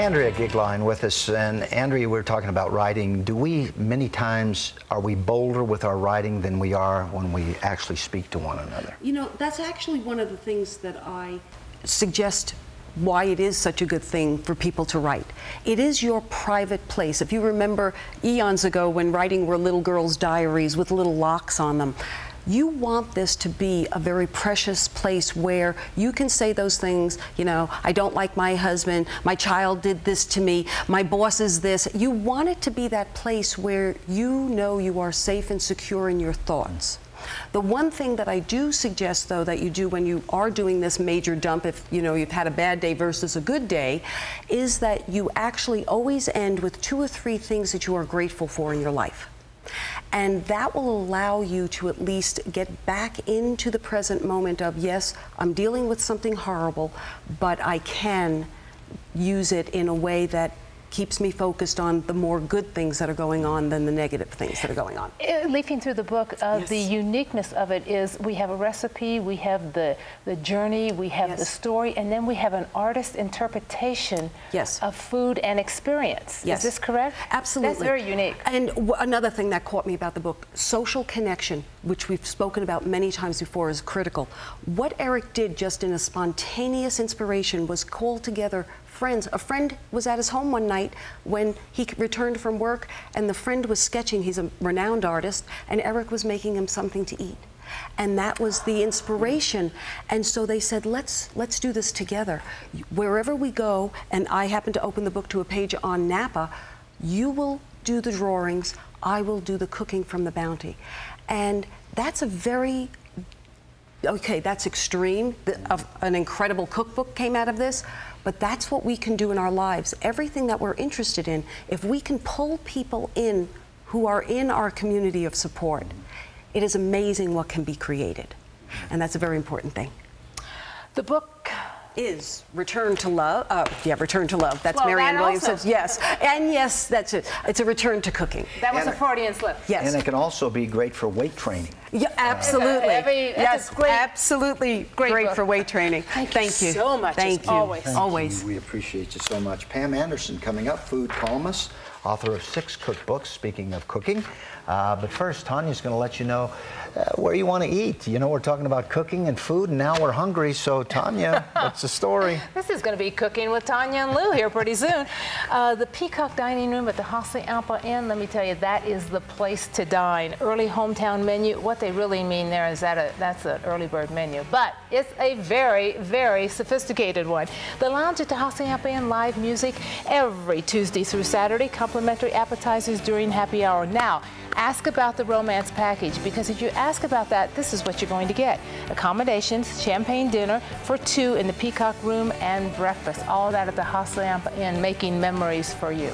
Andrea Goeglein with us, and Andrea, we're talking about writing. Many times, are we bolder with our writing than we are when we actually speak to one another? You know, that's actually one of the things that I suggest why it is such a good thing for people to write. It is your private place. If you remember eons ago when writing were little girls' diaries with little locks on them, you want this to be a very precious place where you can say those things, you know, I don't like my husband, my child did this to me, my boss is this. You want it to be that place where you know you are safe and secure in your thoughts. The one thing that I do suggest, though, that you do when you are doing this major dump, if you know you've had a bad day versus a good day, is that you actually always end with 2 or 3 things that you are grateful for in your life. And that will allow you to at least get back into the present moment of, yes, I'm dealing with something horrible, but I can use it in a way that keeps me focused on the more good things that are going on than the negative things that are going on. Leafing through the book, Yes. the uniqueness of it is we have a recipe, we have the journey, we have Yes. the story, and then we have an artist's interpretation Yes. of food and experience. Yes. Is this correct? Absolutely. That's very unique. And another thing that caught me about the book, social connection, which we've spoken about many times before, is critical. What Eric did just in a spontaneous inspiration was call together friends. A friend was at his home one night when he returned from work, and the friend was sketching. He's a renowned artist, and Eric was making him something to eat. And that was the inspiration. And so they said, let's do this together. Wherever we go, and I happened to open the book to a page on Napa, you will do the drawings, I will do the cooking from the bounty. And that's a very, okay, that's extreme. An incredible cookbook came out of this, but that's what we can do in our lives. Everything that we're interested in, if we can pull people in who are in our community of support, it is amazing what can be created. And that's a very important thing. The book is Return to Love. Return to Love. That's Well, Marianne that Williamson. also. Yes. And yes, that's it. It's a return to cooking. that was And a Freudian slip. Yes. And it can also be great for weight training. Yeah, absolutely. That's a great- absolutely great great book. for weight training. Thank you so much, Thank as you. always. Thank Always. you. We appreciate you so much. Pam Anderson coming up, food columnist, author of 6 cookbooks, speaking of cooking. But first, Tanya's going to let you know where you want to eat. You know, we're talking about cooking and food, and now we're hungry. So, Tanya, what's the story? This is going to be Cooking with Tanya and Lou here pretty soon. The Peacock Dining Room at the Hacienda Inn, let me tell you, that is the place to dine. Early hometown menu. What they really mean there is that's an early bird menu, but it's a very, very sophisticated one. The lounge at the Hacienda Inn, live music every Tuesday through Saturday, complimentary appetizers during happy hour. Now, ask about the romance package, because if you ask about that, this is what you're going to get. Accommodations, champagne dinner for 2 in the Peacock room, and breakfast. All that at the Hacienda Inn, making memories for you.